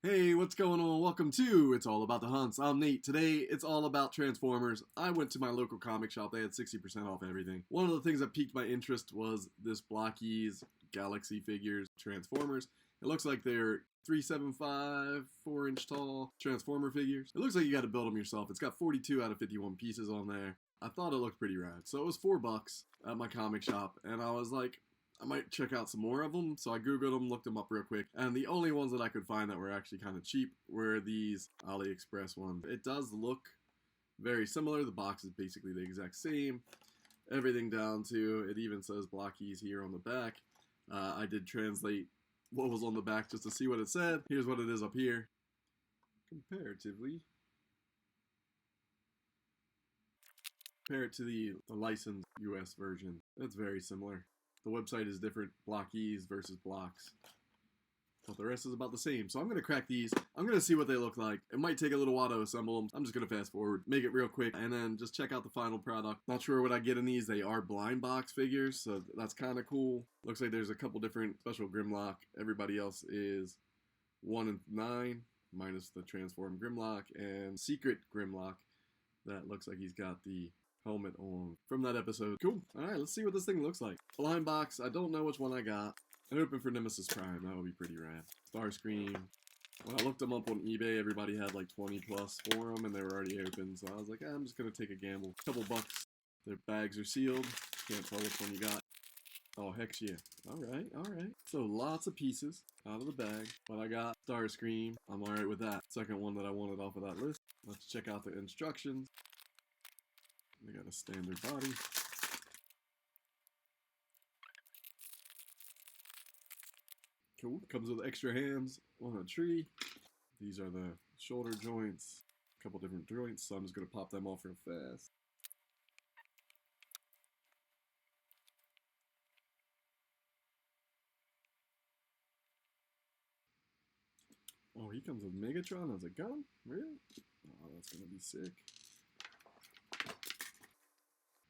Hey, what's going on? Welcome to It's All About the Hunts. I'm Nate. Today, it's all about Transformers. I went to my local comic shop. They had 60% off everything. One of the things that piqued my interest was this Blokees Galaxy figures Transformers. It looks like they're 375, 4-inch tall Transformer figures. It looks like you got to build them yourself. It's got 42 out of 51 pieces on there. I thought it looked pretty rad. So it was $4 at my comic shop, and I was like, I might check out some more of them. So I googled them, looked them up real quick, and the only ones that I could find that were actually kind of cheap were these AliExpress ones. It does look very similar. The box is basically the exact same. Everything down to, it even says Blokees here on the back. I did translate what was on the back just to see what it said. Here's what it is up here. Compare it to the licensed US version. It's very similar. The website is different, Blokees versus blocks. But the rest is about the same. So I'm going to crack these. I'm going to see what they look like. It might take a little while to assemble them. I'm just going to fast forward, make it real quick, and then just check out the final product. Not sure what I get in these. They are blind box figures, so that's kind of cool. Looks like there's a couple different special Grimlock. Everybody else is 1 and 9, minus the Transform Grimlock, and Secret Grimlock. That looks like he's got the helmet on from that episode. Cool. Alright, let's see what this thing looks like. Blind box, I don't know which one I got. I'm hoping for Nemesis Prime, that would be pretty rad. Starscream. When I looked them up on eBay, everybody had like 20 plus for them and they were already open, so I was like, I'm just gonna take a gamble. Couple bucks. Their bags are sealed. Can't tell which one you got. Oh, heck yeah. Alright, alright. So lots of pieces out of the bag, but I got Starscream. I'm alright with that. Second one that I wanted off of that list. Let's check out the instructions. They got a standard body. Cool. Comes with extra hands on a tree. These are the shoulder joints. A couple different joints, so I'm just going to pop them off real fast. Oh, he comes with Megatron as a gun? Really? Oh, that's going to be sick.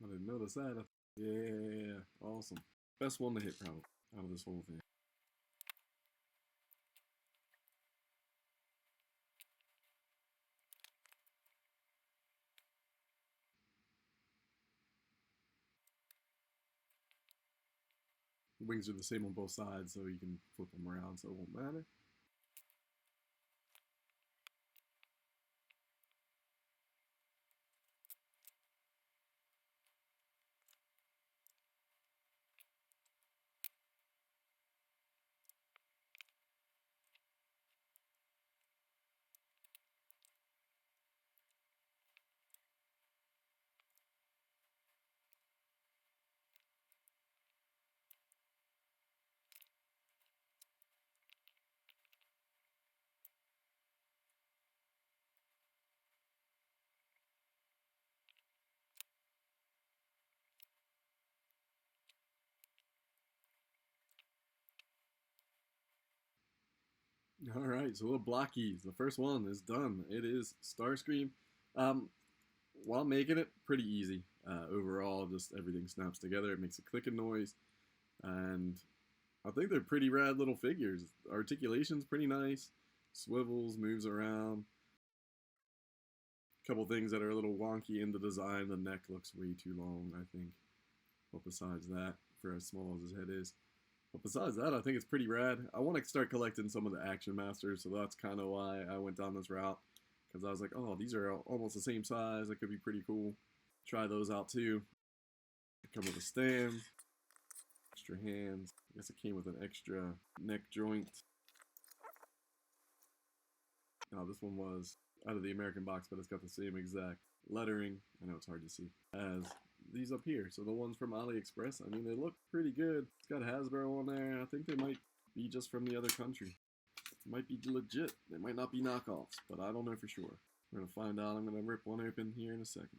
I didn't notice that. Yeah, awesome. Best one to hit, probably, out of this whole thing. Wings are the same on both sides, so you can flip them around, so it won't matter. Alright, so little Blokees. The first one is done. It is Starscream. Um, while making it, pretty easy. Overall, just everything snaps together. It makes a clicking noise. And I think they're pretty rad little figures. Articulation's pretty nice. Swivels, moves around. A couple things that are a little wonky in the design. The neck looks way too long, I think. But besides that, for as small as his head is. But besides that, I think it's pretty rad. I want to start collecting some of the Action Masters, so that's kind of why I went down this route. Because I was like, oh, these are almost the same size. That could be pretty cool. Try those out too. They come with a stand, extra hands. I guess it came with an extra neck joint. Now this one was out of the American box, but it's got the same exact lettering. I know it's hard to see. As these up here. So the ones from AliExpress, I mean, they look pretty good. It's got Hasbro on there. I think they might be just from the other country. It might be legit. They might not be knockoffs, but I don't know for sure. We're going to find out. I'm going to rip one open here in a second.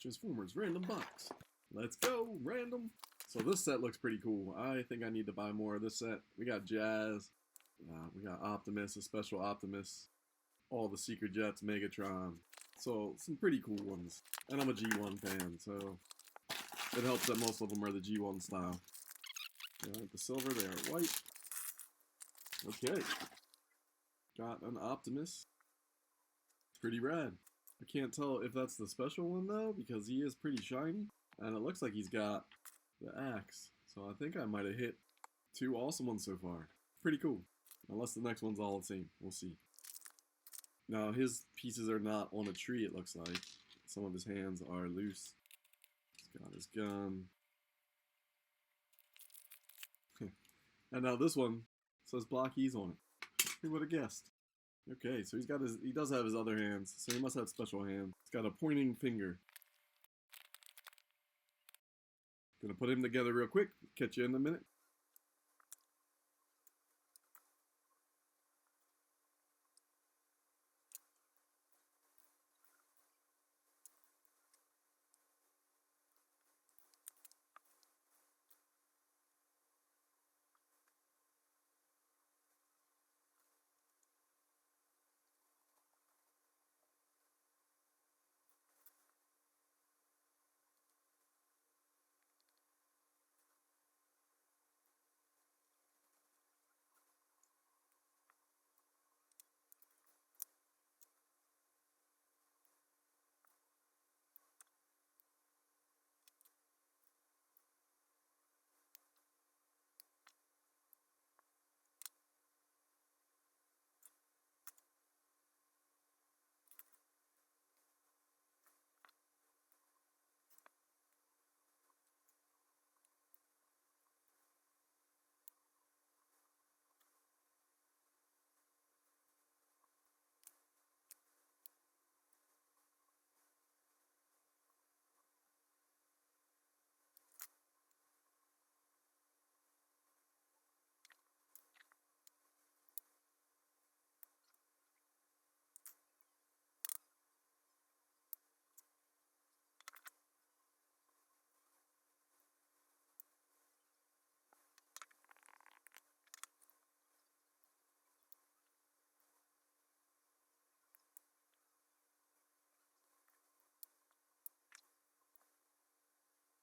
Transformers random box. Let's go, random. So this set looks pretty cool. I think I need to buy more of this set. We got Jazz. We got Optimus, a special Optimus. All the Secret Jets, Megatron. So, some pretty cool ones. And I'm a G1 fan, so it helps that most of them are the G1 style. Alright, the silver, they are white. Okay. Got an Optimus. Pretty rad. I can't tell if that's the special one though, because he is pretty shiny. And it looks like he's got the axe. So I think I might have hit 2 awesome ones so far. Pretty cool. Unless the next one's all the same. We'll see. Now his pieces are not on a tree, it looks like. Some of his hands are loose. He's got his gun. And now this one says Blokees on it. Who would have guessed? Okay, so he does have his other hands, so he must have special hands. He's got a pointing finger. Gonna put him together real quick. Catch you in a minute.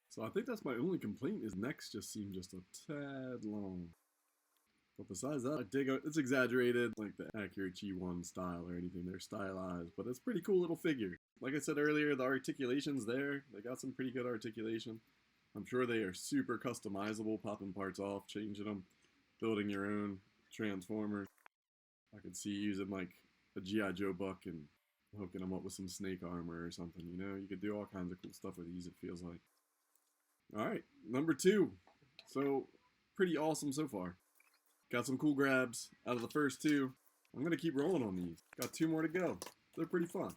So I think that's my only complaint. His necks just seem just a tad long. But besides that, I dig it. It's exaggerated, like the accurate G1 style or anything. They're stylized, but it's a pretty cool little figure. Like I said earlier, the articulation's there. They got some pretty good articulation. I'm sure they are super customizable, popping parts off, changing them, building your own transformers. I could see using like a G.I. Joe buck and hooking them up with some snake armor or something, you know? You could do all kinds of cool stuff with these, it feels like. Alright, number 2. So, pretty awesome so far. Got some cool grabs out of the first 2. I'm going to keep rolling on these. Got 2 more to go. They're pretty fun.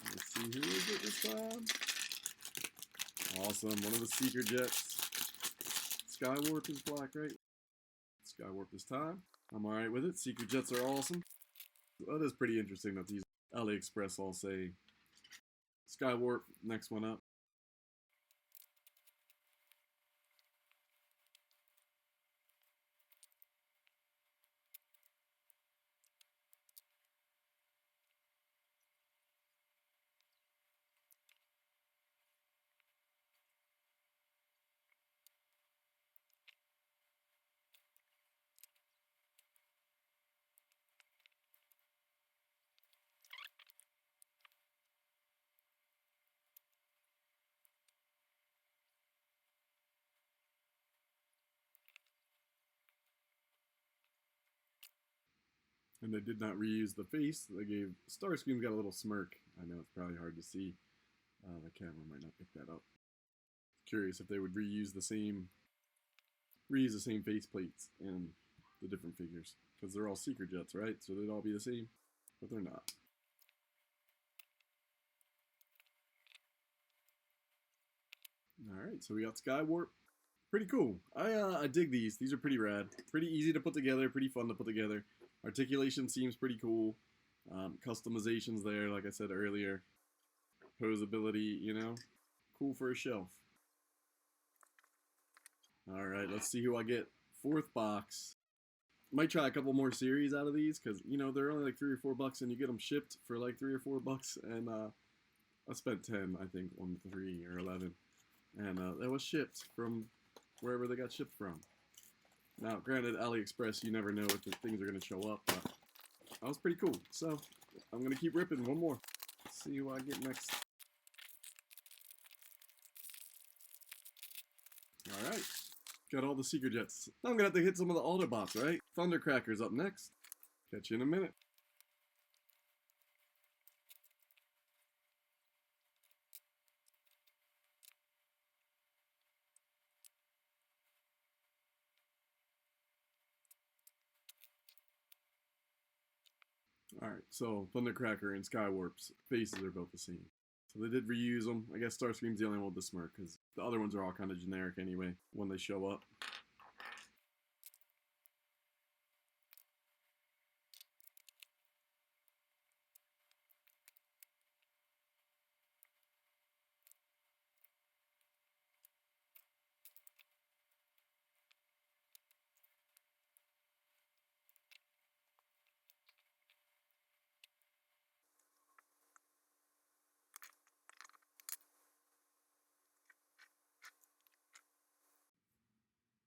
Let's see, who is it this time? Awesome, one of the Seeker Jets. Skywarp is black, right? Skywarp this time. I'm alright with it. Seeker Jets are awesome. That is pretty interesting that these AliExpress all say Skywarp, next one up. And they did not reuse the face. They gave Starscream got a little smirk. I know it's probably hard to see. The camera might not pick that up. Curious if they would reuse the same face plates in the different figures, because they're all Seeker Jets, right? So they'd all be the same, but they're not. All right, so we got Skywarp. Pretty cool. I dig these. These are pretty rad. Pretty easy to put together. Pretty fun to put together. Articulation seems pretty cool. Customizations there, like I said earlier. Posability, you know, cool for a shelf. All right, let's see who I get. 4th box. Might try a couple more series out of these, because, you know, they're only like $3 or $4, and you get them shipped for like $3 or $4, and I spent 10, I think, on 3 or 11, and that was shipped from wherever they got shipped from. Now, granted, AliExpress, you never know if the things are going to show up, but that was pretty cool. So, I'm going to keep ripping one more. Let's see who I get next. Alright. Got all the Secret Jets. Now I'm going to have to hit some of the Autobots, right? Thundercracker's up next. Catch you in a minute. Alright, so Thundercracker and Skywarp's faces are both the same. So they did reuse them. I guess Starscream's the only one with the smirk, because the other ones are all kind of generic anyway when they show up.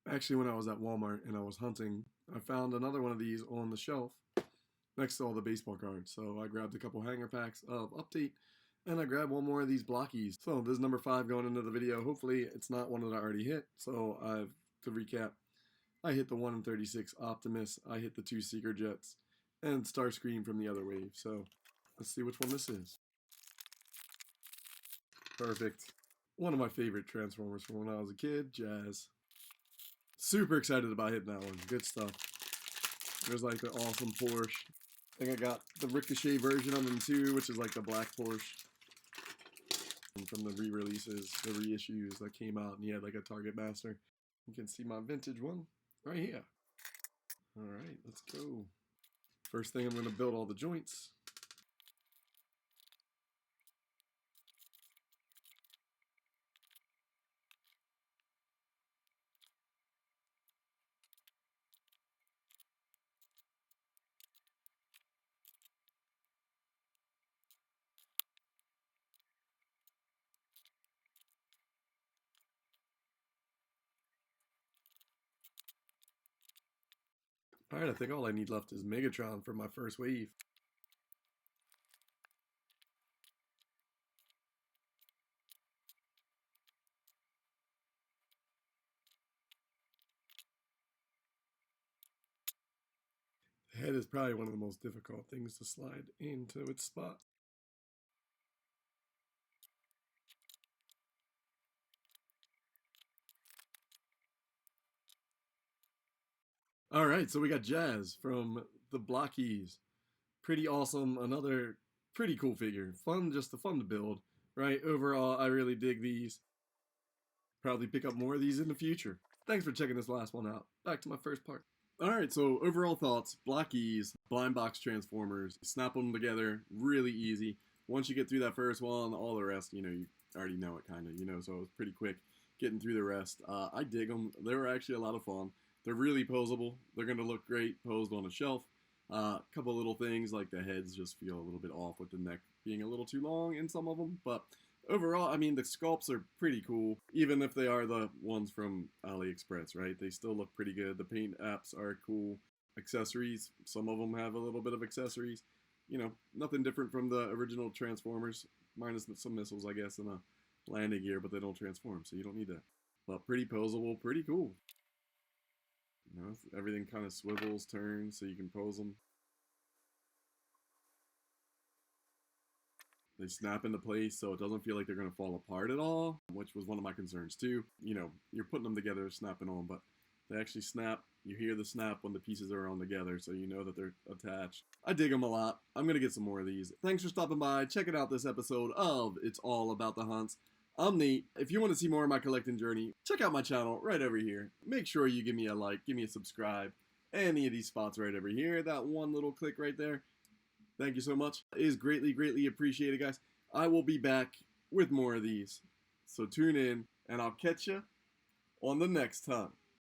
Actually, when I was at Walmart and I was hunting, I found another one of these on the shelf next to all the baseball cards. So I grabbed a couple hanger packs of Update, and I grabbed one more of these Blokees. So this is number 5 going into the video. Hopefully it's not one that I already hit. So to recap, I hit the 1 in 36 Optimus, I hit the 2 Secret Jets, and Starscream from the other wave. So let's see which one this is. Perfect. One of my favorite Transformers from when I was a kid, Jazz. Super excited about hitting that one. Good stuff. There's like the awesome Porsche. I think I got the Ricochet version of them too, which is like the black Porsche. And from the re-releases, the reissues that came out, and he had like a Target Master. You can see my vintage one right here. Alright, let's go. First thing, I'm going to build all the joints. Alright, I think all I need left is Megatron for my first wave. The head is probably one of the most difficult things to slide into its spot. Alright, so we got Jazz from the Blokees. Pretty awesome. Another pretty cool figure. Fun, just fun to build, right? Overall, I really dig these. Probably pick up more of these in the future. Thanks for checking this last one out. Back to my first part. Alright, so overall thoughts. Blokees, blind box Transformers. Snap them together, really easy. Once you get through that first one, all the rest, you already know it kind of, so it's pretty quick getting through the rest. I dig them. They were actually a lot of fun. They're really posable. They're going to look great posed on a shelf. A couple little things like the heads just feel a little bit off with the neck being a little too long in some of them. But overall, I mean, the sculpts are pretty cool. Even if they are the ones from AliExpress, right? They still look pretty good. The paint apps are cool. Accessories, some of them have a little bit of accessories. Nothing different from the original Transformers. Minus some missiles, I guess, and a landing gear, but they don't transform, so you don't need that. But pretty posable, pretty cool. Everything kind of swivels, turns, so you can pose them. They snap into place, so it doesn't feel like they're going to fall apart at all, which was one of my concerns too. You're putting them together, snapping on, but they actually snap. You hear the snap when the pieces are on together, so you know that they're attached. I dig them a lot. I'm going to get some more of these. Thanks for stopping by, checking out this episode of It's All About the Hunts. I'm Nate. If you want to see more of my collecting journey, check out my channel right over here. Make sure you give me a like, give me a subscribe. Any of these spots right over here, that one little click right there. Thank you so much. It is greatly, greatly appreciated, guys. I will be back with more of these. So tune in, and I'll catch you on the next time.